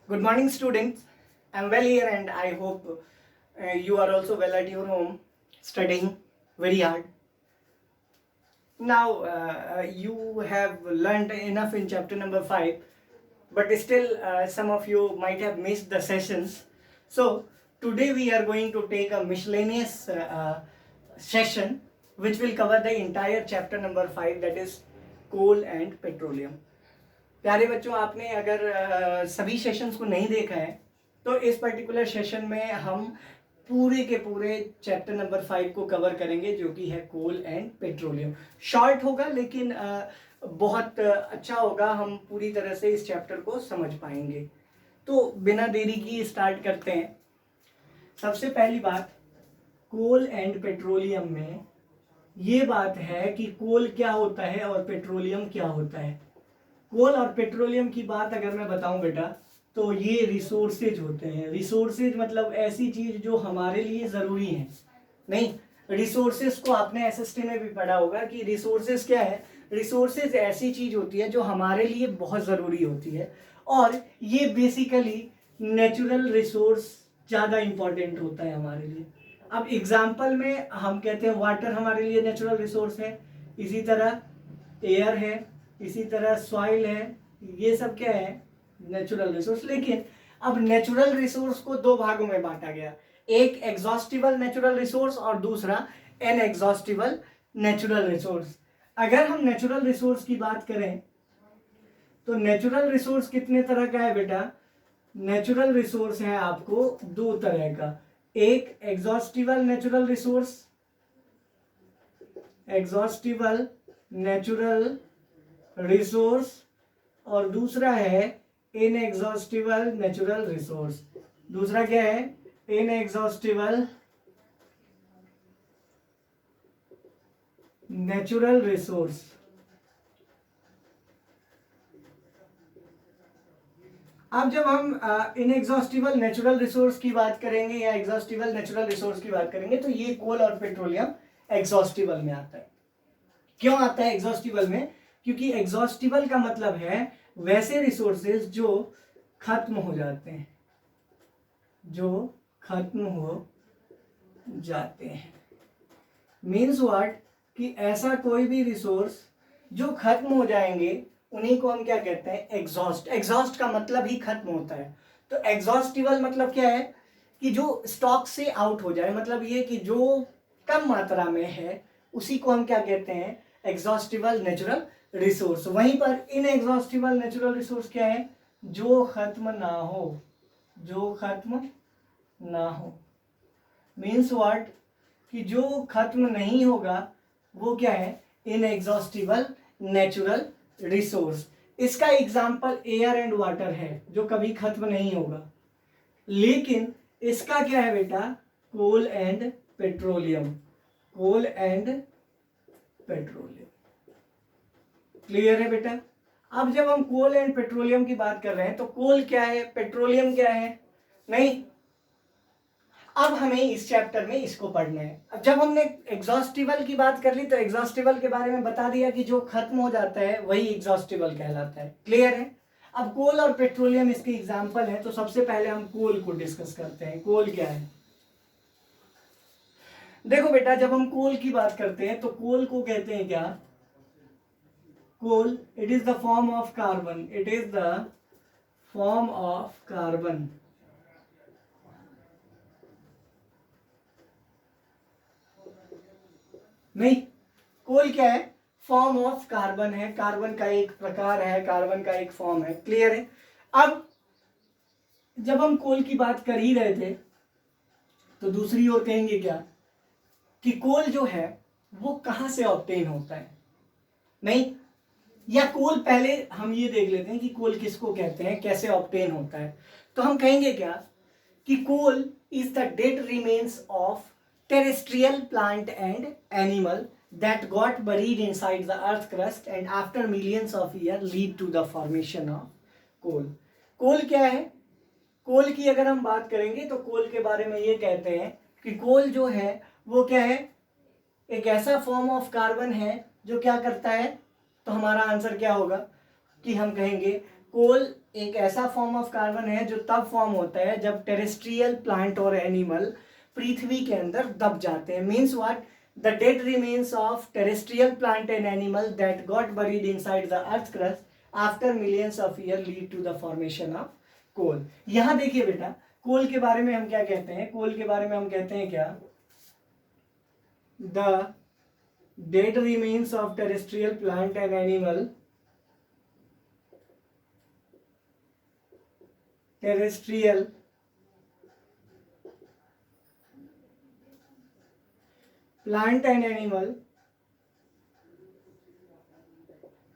Good morning, students. I'm well here, and I hope you are also well at your home, studying very hard. Now, you have learned enough in chapter number 5, but still, some of you might have missed the sessions. So, today we are going to take a miscellaneous session which will cover the entire chapter number 5, that is coal and petroleum. प्यारे बच्चों, आपने अगर सभी sessions को नहीं देखा है तो इस पर्टिकुलर सेशन में हम पूरे के पूरे चैप्टर नंबर 5 को कवर करेंगे, जो कि है कोल एंड पेट्रोलियम. शॉर्ट होगा लेकिन बहुत अच्छा होगा, हम पूरी तरह से इस चैप्टर को समझ पाएंगे. तो बिना देरी की स्टार्ट करते हैं. सबसे पहली बात, कोल एंड पेट्रोलियम में ये बात है कि कोल क्या होता है और पेट्रोलियम क्या होता है. कोल और पेट्रोलियम की बात अगर मैं बताऊं बेटा, तो ये रिसोर्सेज होते हैं. रिसोर्सेज मतलब ऐसी चीज जो हमारे लिए ज़रूरी है. नहीं, रिसोर्सेज को आपने एसएसटी में भी पढ़ा होगा कि रिसोर्सेज क्या है. रिसोर्सेज ऐसी चीज होती है जो हमारे लिए बहुत ज़रूरी होती है, और ये बेसिकली नेचुरल रिसोर्स ज़्यादा इंपॉर्टेंट होता है हमारे लिए. अब एग्जाम्पल में हम कहते हैं वाटर हमारे लिए नेचुरल रिसोर्स है, इसी तरह एयर है, इसी तरह सॉइल है, ये सब क्या है, नेचुरल रिसोर्स. लेकिन अब नेचुरल रिसोर्स को दो भागों में बांटा गया, एक एग्जॉस्टिबल नेचुरल रिसोर्स और दूसरा इनएग्जॉस्टिबल नेचुरल रिसोर्स. अगर हम नेचुरल रिसोर्स की बात करें तो नेचुरल रिसोर्स कितने तरह का है बेटा. नेचुरल रिसोर्स है आपको दो तरह का, एक exhaustible natural resource, exhaustible natural resource, और दूसरा है इनएग्जॉस्टिबल नेचुरल रिसोर्स. दूसरा क्या है, इनएग्जॉस्टिबल नेचुरल रिसोर्स. अब जब हम इनएग्जॉस्टिबल नेचुरल रिसोर्स की बात करेंगे या एग्जॉस्टिबल नेचुरल रिसोर्स की बात करेंगे तो ये कोल और पेट्रोलियम एग्जॉस्टिबल में आता है. क्यों आता है एग्जॉस्टिबल में? क्योंकि एग्जॉस्टिबल का मतलब है वैसे रिसोर्सेज जो खत्म हो जाते हैं, जो खत्म हो जाते हैं. मीन्स व्हाट, कि ऐसा कोई भी रिसोर्स जो खत्म हो जाएंगे उन्हीं को हम क्या कहते हैं, एग्जॉस्ट. एग्जॉस्ट का मतलब ही खत्म होता है. तो एग्जॉस्टिबल मतलब क्या है कि जो स्टॉक से आउट हो जाए, मतलब ये कि जो कम मात्रा में है उसी को हम क्या कहते हैं, एग्जॉस्टिबल नेचुरल रिसोर्स. वहीं पर इनएग्जॉस्टिबल नेचुरल रिसोर्स क्या है, जो खत्म ना हो, जो खत्म ना हो. मीन्स व्हाट, कि जो खत्म नहीं होगा वो क्या है, इनएग्जॉस्टिबल नेचुरल रिसोर्स. इसका एग्जाम्पल एयर एंड वाटर है जो कभी खत्म नहीं होगा. लेकिन इसका क्या है बेटा, coal and petroleum. Coal and petroleum. Clear है बेटा? अब जब हम कोल एंड पेट्रोलियम की बात कर रहे हैं तो कोल क्या है, पेट्रोलियम क्या है, नहीं, अब हमें इस चैप्टर में इसको पढ़ना है. अब जब हमने एग्जॉस्टिबल की बात कर ली तो एग्जॉस्टिबल के बारे में बता दिया कि जो खत्म हो जाता है वही एग्जॉस्टिबल कहलाता है. क्लियर है? अब कोल और पेट्रोलियम इसके एग्जाम्पल है, तो सबसे पहले हम कोल को डिस्कस करते हैं. कोल क्या है? देखो बेटा, जब हम कोल की बात करते हैं तो कोल को कहते हैं क्या, coal, it is the form of carbon. It is the form of carbon. नहीं, कोल क्या है, फॉर्म ऑफ कार्बन है. कार्बन का एक प्रकार है, कार्बन का एक फॉर्म है. क्लियर है? अब जब हम कोल की बात कर ही रहे थे तो दूसरी ओर कहेंगे क्या, कि कोल जो है वो कहां से ऑब्टेन होता है. नहीं, या कोल, पहले हम ये देख लेते हैं कि कोल किसको कहते हैं, कैसे ऑब्टेन होता है. तो हम कहेंगे क्या, कि coal is the dead remains of terrestrial plant and animal that got buried inside the earth crust and after millions of years lead to the formation of coal. कोल क्या है? कोल की अगर हम बात करेंगे तो कोल के बारे में ये कहते हैं कि कोल जो है वो क्या है, एक ऐसा फॉर्म ऑफ कार्बन है जो क्या करता है. तो हमारा आंसर क्या होगा कि हम कहेंगे कोल एक ऐसा फॉर्म ऑफ कार्बन है जो तब फॉर्म होता है जब टेरेस्ट्रियल प्लांट और एनिमल पृथ्वी के अंदर दब जाते हैं. Means what? The dead remains of terrestrial plant and animal that got buried inside the earth crust after millions of year lead to the formation of coal. यहां देखिए बेटा, कोल के बारे में हम क्या कहते हैं? कोल के बारे में हम कहते हैं क्या? The dead remains of terrestrial plant and animal, terrestrial plant and animal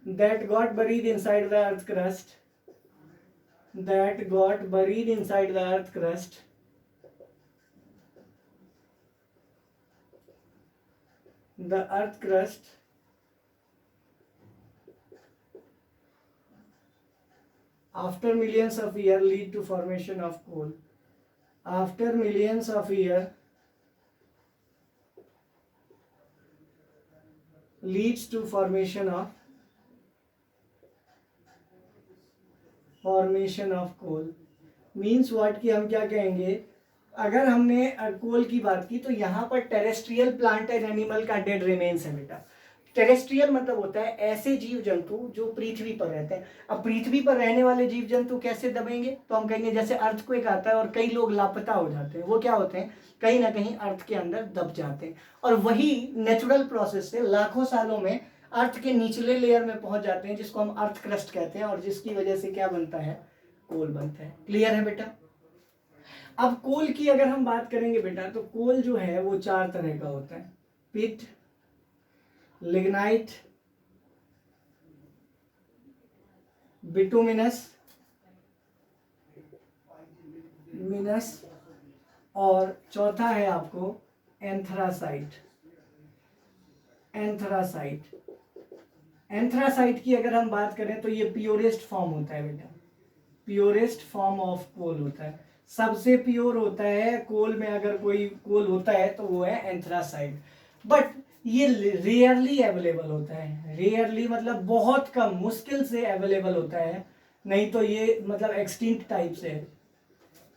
that got buried inside the earth crust, that got buried inside the earth crust the earth crust after millions of years lead to formation of coal. After millions of years leads to formation of coal. Means what? कि हम क्या कहेंगे? अगर हमने कोल की बात की तो यहाँ पर टेरेस्ट्रियल प्लांट एंड एनिमल का डेड रिमेन्स है बेटा. टेरेस्ट्रियल मतलब होता है ऐसे जीव जंतु जो पृथ्वी पर रहते हैं. अब पृथ्वी पर रहने वाले जीव जंतु कैसे दबेंगे? तो हम कहेंगे जैसे अर्थक्वेक आता है और कई लोग लापता हो जाते हैं, वो क्या होते हैं? कहीं ना कहीं अर्थ के अंदर दब जाते हैं. और वही नेचुरल प्रोसेस से लाखों सालों में अर्थ के निचले लेयर में पहुंच जाते हैं, जिसको हम अर्थ क्रस्ट कहते हैं, और जिसकी वजह से क्या बनता है? कोल बनता है. क्लियर है बेटा? अब कोल की अगर हम बात करेंगे बेटा, तो कोल जो है वो 4 तरह का होता है. पिट, लिग्नाइट, बिटुमिनस और चौथा है आपको एंथ्रासाइट. एंथ्रासाइट की अगर हम बात करें तो ये प्योरेस्ट फॉर्म होता है बेटा. प्योरेस्ट फॉर्म ऑफ कोल होता है. सबसे प्योर होता है कोल में, अगर कोई कोल होता है तो वो है एंथ्रासाइट. बट ये रेयरली अवेलेबल होता है. रेयरली मतलब बहुत कम, मुश्किल से अवेलेबल होता है. नहीं तो ये मतलब एक्सटिंक्ट टाइप से है,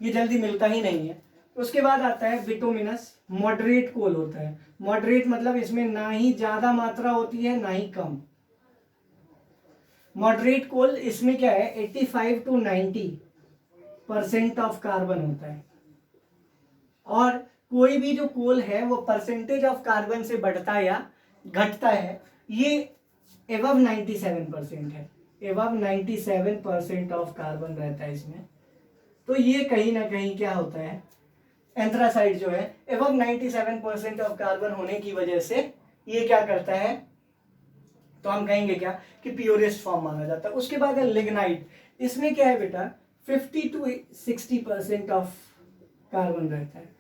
ये जल्दी मिलता ही नहीं है. उसके बाद आता है बिटुमिनस. मॉडरेट कोल होता है. मॉडरेट मतलब इसमें ना ही ज्यादा मात्रा होती है ना ही कम. मॉडरेट कोल इसमें क्या है? 85 to 90% ऑफ कार्बन होता है. और कोई भी जो कोल है वो परसेंटेज ऑफ कार्बन से बढ़ता या घटता है, ये एबव 97% है. एबव 97% ऑफ कार्बन रहता है इसमें. तो ये कहीं ना कहीं क्या होता है? एंथ्रासाइट जो है एबव 97% ऑफ कार्बन होने की वजह से ये क्या करता है? तो हम कहेंगे क्या कि प्योरेस्ट फॉर्म माना जाता है. उसके बाद है लिग्नाइट. इसमें क्या है बेटा? 50 to 60% ऑफ कार्बन रहता है.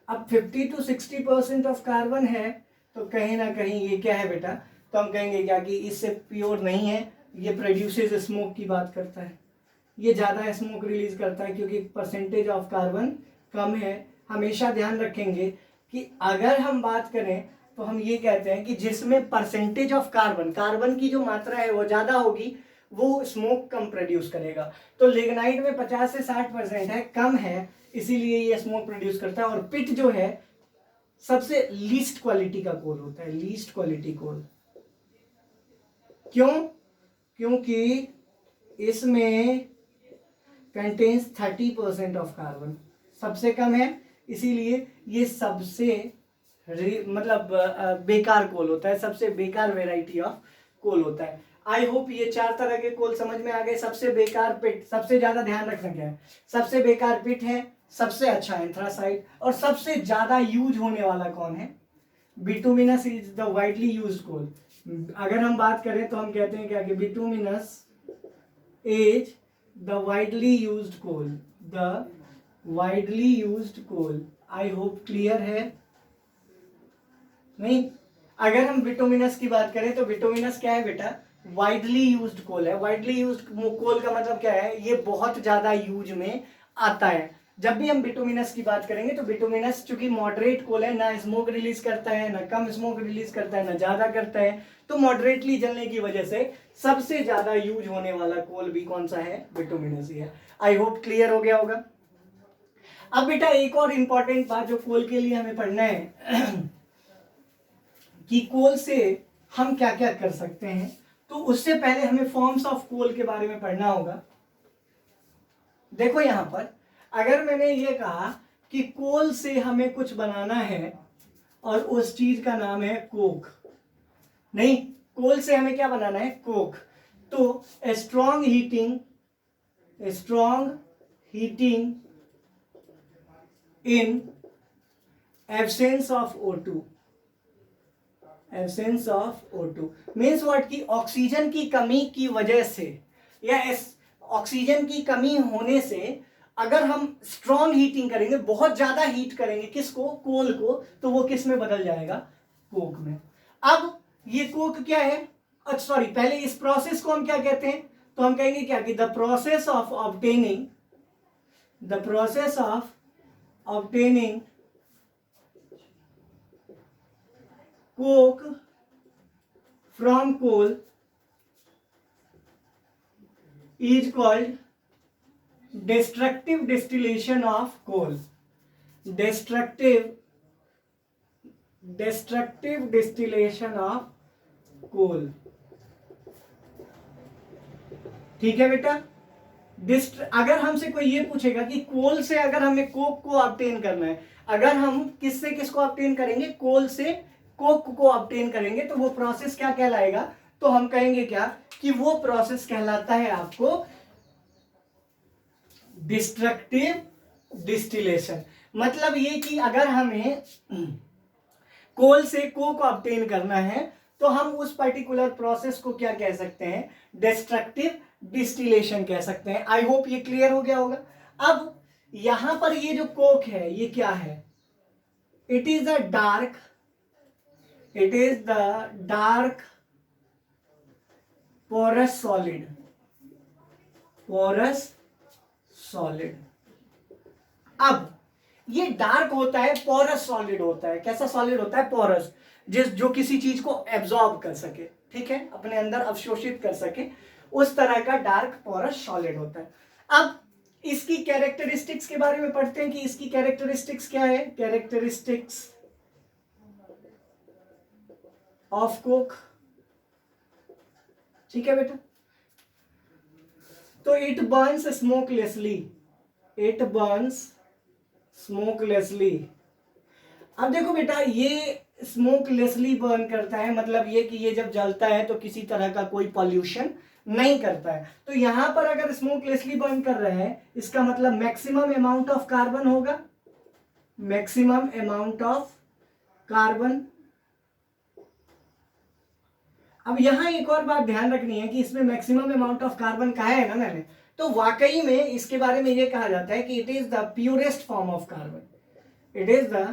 अब 50 to 60% ऑफ कार्बन है तो कहीं ना कहीं ये क्या है बेटा? तो हम कहेंगे क्या कि इससे प्योर नहीं है. ये प्रोड्यूसेस स्मोक की बात करता है. ये ज़्यादा स्मोक रिलीज करता है क्योंकि परसेंटेज ऑफ कार्बन कम है. हमेशा ध्यान रखेंगे कि अगर हम बात करें तो हम ये कहते हैं कि जिसमें परसेंटेज ऑफ कार्बन की जो मात्रा है वो ज़्यादा होगी, वो स्मोक कम प्रोड्यूस करेगा. तो लिग्नाइट में 50 से 60% है, कम है, इसीलिए ये स्मोक प्रोड्यूस करता है. और पिट जो है सबसे लीस्ट क्वालिटी का कोल होता है. लीस्ट क्वालिटी कोल क्यों? क्योंकि इसमें कंटेन्स 30% ऑफ कार्बन. सबसे कम है, इसीलिए ये सबसे मतलब बेकार कोल होता है. सबसे बेकार वेराइटी ऑफ कोल होता है. आई होप ये 4 तरह के कोल समझ में आ गए. सबसे बेकार पिट, सबसे ज्यादा ध्यान रखना क्या है? सबसे बेकार पिट है, सबसे अच्छा एंथ्रासाइट, और सबसे ज्यादा यूज होने वाला कौन है? Bituminous is the widely used coal. अगर हम बात करें तो हम कहते हैं क्या कि bituminous is the widely used coal. The widely used coal. I hope clear है. नहीं, अगर हम बिटुमिनस की बात करें तो बिटुमिनस क्या है बेटा? वाइडली यूज्ड कोल है. वाइडली यूज्ड कोल का मतलब क्या है? ये बहुत ज्यादा यूज में आता है. जब भी हम बिटुमिनस की बात करेंगे तो बिटुमिनस चूंकि मॉडरेट कोल है, ना स्मोक रिलीज करता है, ना कम स्मोक रिलीज करता है, ना ज्यादा करता है, तो मॉडरेटली जलने की वजह से सबसे ज्यादा यूज होने वाला कोल भी कौन सा है, बिटुमिनस ही है। आई होप क्लियर हो गया होगा। अब बेटा एक और इंपॉर्टेंट बात जो कोल के लिए हमें पढ़ना है कि कोल से हम क्या क्या कर सकते हैं, तो उससे पहले हमें फॉर्म्स ऑफ कोल के बारे में पढ़ना होगा। देखो यहां पर अगर मैंने ये कहा कि कोल से हमें कुछ बनाना है और उस चीज का नाम है कोक, नहीं, कोल से हमें क्या बनाना है, कोक, तो strong heating in absence of O2, absence of O2 means what की ऑक्सीजन की कमी की वजह से या ऑक्सीजन की कमी होने से अगर हम स्ट्रॉन्ग हीटिंग करेंगे, बहुत ज्यादा हीट करेंगे किसको, कोल को, तो वो किस में बदल जाएगा, कोक में। अब ये कोक क्या है, अच्छा सॉरी, पहले इस प्रोसेस को हम क्या कहते हैं, तो हम कहेंगे क्या कि the process of obtaining coke from coal is called destructive distillation of coal. Destructive distillation of coal. ठीक है बेटा। अगर हमसे कोई ये पूछेगा कि कोल से अगर हमें कोक को ऑब्टेन करना है, अगर हम किससे किसको ऑब्टेन करेंगे, कोल से कोक को ऑब्टेन करेंगे, तो वो प्रोसेस क्या कहलाएगा, तो हम कहेंगे क्या कि वो प्रोसेस कहलाता है आपको डिस्ट्रक्टिव डिस्टिलेशन। मतलब ये कि अगर हमें कोल से कोक ऑब्टेन करना है तो हम उस पर्टिकुलर प्रोसेस को क्या कह सकते हैं, डिस्ट्रक्टिव डिस्टिलेशन कह सकते हैं। आई होप ये क्लियर हो गया होगा। अब यहां पर ये जो कोक है ये क्या है, it is the dark porous solid। अब ये डार्क होता है, पोरस सॉलिड होता है। कैसा सॉलिड होता है, पोरस, जो किसी चीज को एब्जॉर्ब कर सके, ठीक है, अपने अंदर अवशोषित कर सके, उस तरह का डार्क पोरस सॉलिड होता है। अब इसकी कैरेक्टरिस्टिक्स के बारे में पढ़ते हैं कि इसकी कैरेक्टरिस्टिक्स क्या है। कैरेक्टरिस्टिक्स ऑफ कोक, ठीक है बेटा। तो इट बर्न्स स्मोकलेसली। अब देखो बेटा, ये स्मोकलेसली बर्न करता है, मतलब ये कि ये जब जलता है तो किसी तरह का कोई पॉल्यूशन नहीं करता है। तो यहां पर अगर स्मोकलेसली बर्न कर रहे हैं, इसका मतलब मैक्सिमम अमाउंट ऑफ कार्बन होगा, मैक्सिमम अमाउंट ऑफ कार्बन। अब यहां एक और बात ध्यान रखनी है कि इसमें मैक्सिमम अमाउंट ऑफ कार्बन कहा है ना मैंने, तो वाकई में इसके बारे में यह कहा जाता है कि it is the purest form of carbon. It is the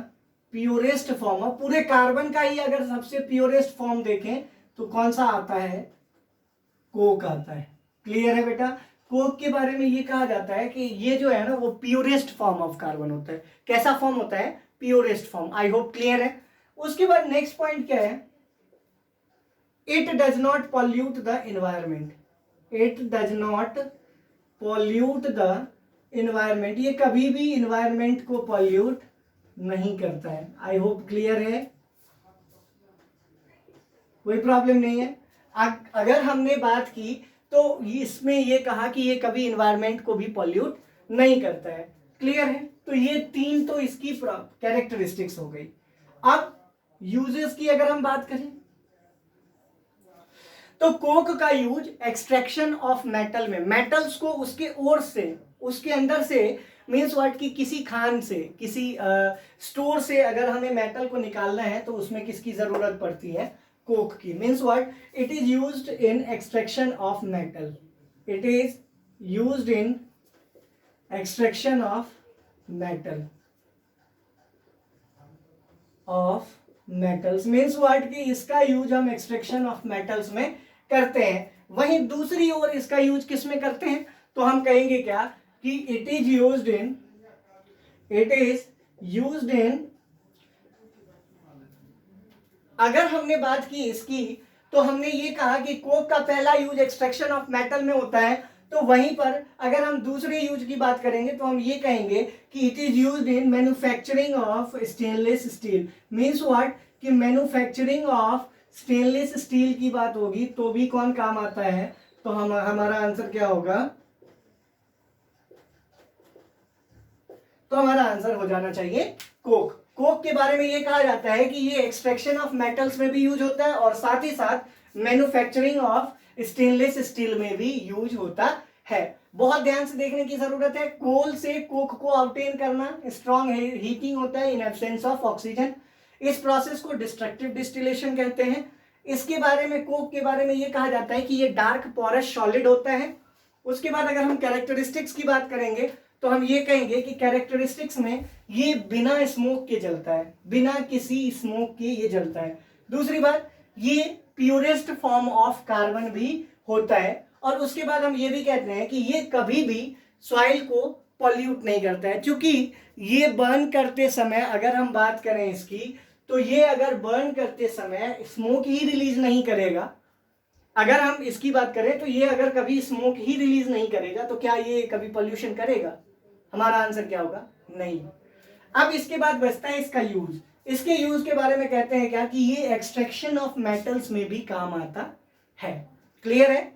purest form of, पूरे कार्बन का ही अगर सबसे प्योरेस्ट फॉर्म देखें तो कौन सा आता है, कोक आता है। क्लियर है बेटा। कोक के बारे में ये कहा जाता है कि ये जो है ना वो प्योरेस्ट फॉर्म ऑफ कार्बन होता है। कैसा फॉर्म होता है, प्योरेस्ट फॉर्म। आई होप क्लियर है। उसके बाद नेक्स्ट पॉइंट क्या है, it does not pollute the environment. It does not pollute the environment, ये कभी भी एनवायरमेंट को पॉल्यूट नहीं करता है। आई होप क्लियर है, कोई प्रॉब्लम नहीं है। अगर हमने बात की तो इसमें ये कहा कि ये कभी एनवायरमेंट को भी पॉल्यूट नहीं करता है। क्लियर है। तो ये तीन तो इसकी कैरेक्टरिस्टिक्स हो गई। अब यूजेस की अगर हम बात करें तो कोक का यूज एक्सट्रैक्शन ऑफ मेटल में, मेटल्स को उसके ओर से, उसके अंदर से, मीन्स व्हाट की किसी खान से, किसी स्टोर से अगर हमें मेटल को निकालना है तो उसमें किसकी जरूरत पड़ती है, कोक की। Means what, it is used in extraction of metal. It is used in extraction of metal, of metals. Means what कि इसका यूज हम एक्सट्रैक्शन ऑफ मेटल्स में करते हैं। वहीं दूसरी ओर इसका यूज किस में करते हैं, तो हम कहेंगे क्या कि it is used in it is used इन, अगर हमने बात की इसकी तो हमने ये कहा कि कोक का पहला यूज एक्सट्रैक्शन ऑफ मेटल में होता है, तो वहीं पर अगर हम दूसरे यूज की बात करेंगे तो हम ये कहेंगे कि it is used in manufacturing of stainless steel. Means what, कि मैन्युफैक्चरिंग ऑफ स्टेनलेस स्टील की बात होगी तो भी कौन काम आता है, तो हमारा आंसर क्या होगा, तो हमारा आंसर हो जाना चाहिए कोक। कोक के बारे में ये कहा जाता है कि ये एक्सट्रैक्शन ऑफ मेटल्स में भी यूज होता है और साथ ही साथ मैन्युफैक्चरिंग ऑफ स्टेनलेस स्टील में भी यूज होता है। बहुत ध्यान से देखने की जरूरत है। कोल से कोक को ऑब्टेन करना स्ट्रॉन्ग हीटिंग होता है इन एब्सेंस ऑफ ऑक्सीजन। इस प्रोसेस को डिस्ट्रक्टिव डिस्टिलेशन कहते हैं। इसके बारे में, कोक के बारे में ये कहा जाता है कि ये डार्क पोरस सॉलिड होता है। उसके बाद अगर हम कैरेक्टरिस्टिक्स की बात करेंगे तो हम ये कहेंगे कि कैरेक्टरिस्टिक्स में ये बिना स्मोक के जलता है, बिना किसी स्मोक के ये जलता है। दूसरी बात, ये प्योरेस्ट फॉर्म ऑफ कार्बन भी होता है। और उसके बाद हम ये भी कहते हैं कि ये कभी भी सॉइल को पॉल्यूट नहीं करता है, क्योंकि ये बर्न करते समय अगर हम बात करें इसकी, तो ये अगर बर्न करते समय स्मोक ही रिलीज नहीं करेगा, अगर हम इसकी बात करें तो ये अगर कभी स्मोक ही रिलीज नहीं करेगा तो क्या ये कभी पॉल्यूशन करेगा? हमारा आंसर क्या होगा? नहीं। अब इसके बाद बचता है इसका यूज। इसके यूज के बारे में कहते हैं क्या, कि ये एक्सट्रैक्शन ऑफ मेटल्स में भी काम आता है। क्लियर है?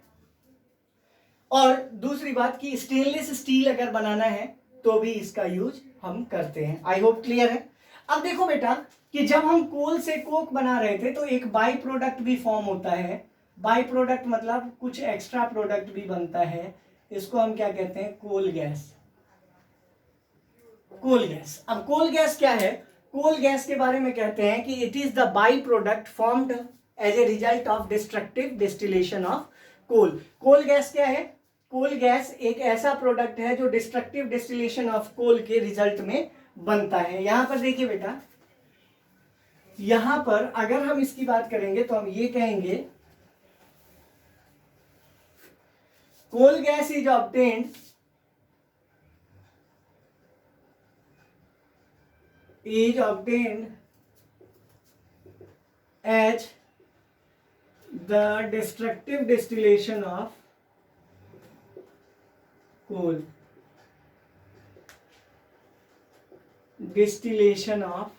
और दूसरी बात कि स्टेनलेस स्टील अगर बनाना है तो भी इसका यूज हम करते हैं। आई होप क्लियर है। अब देखो बेटा कि जब हम कोल से कोक बना रहे थे तो एक बाई प्रोडक्ट भी फॉर्म होता है। बाई प्रोडक्ट मतलब कुछ एक्स्ट्रा प्रोडक्ट भी बनता है, इसको हम क्या कहते हैं? Coal gas. Coal gas. अब कोल गैस क्या है? कोल गैस के बारे में कहते हैं कि it is the byproduct formed as a result of destructive distillation of coal. Coal gas क्या है? कोल गैस एक ऐसा प्रोडक्ट है जो डिस्ट्रक्टिव डिस्टिलेशन ऑफ कोल के रिजल्ट में बनता है। यहां पर देखिए बेटा, यहां पर अगर हम इसकी बात करेंगे तो हम ये कहेंगे coal gas is obtained as the destructive distillation of coal. Distillation of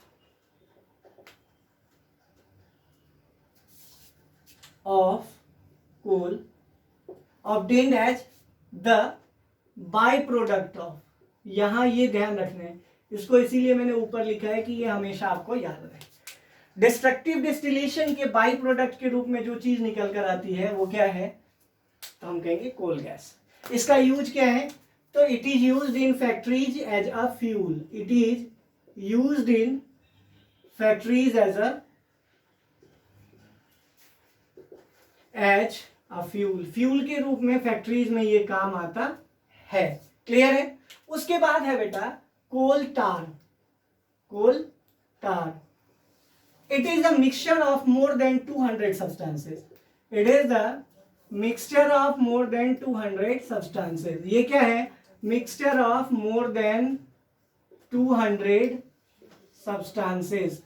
coal obtained as the byproduct of, यहां ये ध्यान रखना है, इसको इसीलिए मैंने ऊपर लिखा है कि ये हमेशा आपको याद रहे। डिस्ट्रक्टिव डिस्टिलेशन के बाई प्रोडक्ट के रूप में जो चीज निकल कर आती है वो क्या है? तो हम कहेंगे कोल गैस। इसका यूज क्या है? तो it is used in factories as a fuel. It is used in factories as a fuel. Fuel के रूप में फैक्ट्रीज में ये काम आता है। क्लियर है? उसके बाद है बेटा कोल टार। कोल टार, it is a mixture of more than 200 substances. It is a mixture of more than 200 substances. ये क्या है? mixture of more than 200 substances.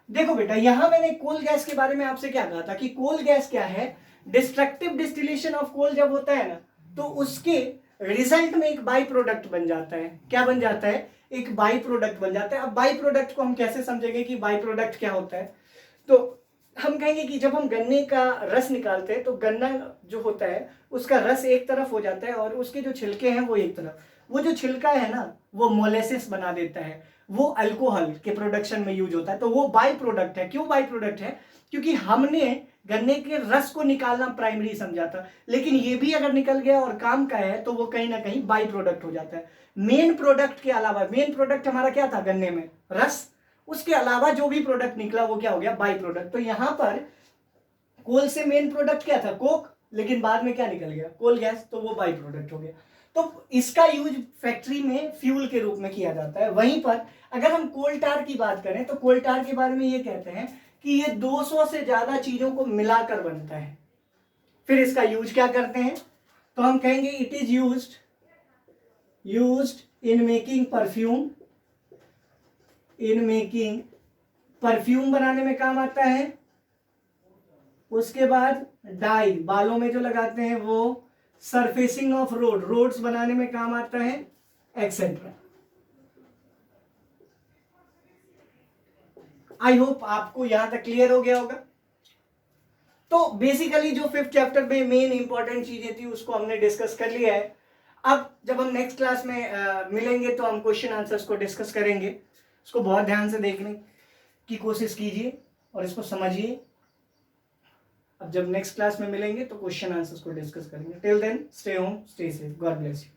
देखो बेटा, यहां मैंने कोल गैस के बारे में आपसे क्या कहा था कि कोल गैस क्या है? डिस्ट्रक्टिव डिस्टिलेशन ऑफ कोल जब होता है ना, तो उसके रिजल्ट में एक बाई प्रोडक्ट बन जाता है। क्या बन जाता है? एक बाई प्रोडक्ट बन जाता है। अब बाई प्रोडक्ट को हम कैसे समझेंगे कि बाई प्रोडक्ट क्या होता है? तो हम कहेंगे कि जब हम गन्ने का रस निकालते हैं तो गन्ना जो होता है उसका रस एक तरफ हो जाता है और उसके जो छिलके हैं वो एक तरफ। वो जो छिलका है ना, वो मोलेसिस बना देता है, वो अल्कोहल के प्रोडक्शन में यूज होता है। तो वो बाई प्रोडक्ट है। क्यों बाई प्रोडक्ट है? क्योंकि हमने गन्ने के रस को निकालना प्राइमरी समझा था, लेकिन ये भी अगर निकल गया और काम का है तो वो कहीं ना कहीं बाई प्रोडक्ट हो जाता है। मेन प्रोडक्ट के अलावा, मेन प्रोडक्ट हमारा क्या था गन्ने में? रस। उसके अलावा जो भी प्रोडक्ट निकला वो क्या हो गया? By product. तो यहां पर कोल से मेन प्रोडक्ट क्या था? कोक, लेकिन बाद में क्या निकल गया? कोल गैस, तो वो बाई प्रोडक्ट हो गया। तो इसका यूज फैक्ट्री में फ्यूल के रूप में किया जाता है। वहीं पर अगर हम कोल टार की बात करें तो कोल टार के बारे में ये कहते हैं कि ये 200 से ज्यादा चीजों को मिलाकर बनता है। फिर इसका यूज क्या करते हैं? तो हम कहेंगे it is used used in making perfume, in making perfume बनाने में काम आता है। उसके बाद डाई, बालों में जो लगाते हैं वो, सरफेसिंग ऑफ रोड, रोड्स बनाने में काम आता है, एक्सेट्रा। आई होप आपको यहां तक क्लियर हो गया होगा। तो बेसिकली जो 5th चैप्टर में मेन इंपॉर्टेंट चीजें थी उसको हमने डिस्कस कर लिया है। अब जब हम नेक्स्ट क्लास में मिलेंगे तो हम क्वेश्चन आंसर्स को डिस्कस करेंगे। इसको बहुत ध्यान से देखने की कोशिश कीजिए और इसको समझिए। अब जब नेक्स्ट क्लास में मिलेंगे तो क्वेश्चन आंसर्स को डिस्कस करेंगे। Till then stay home, stay safe, God bless you.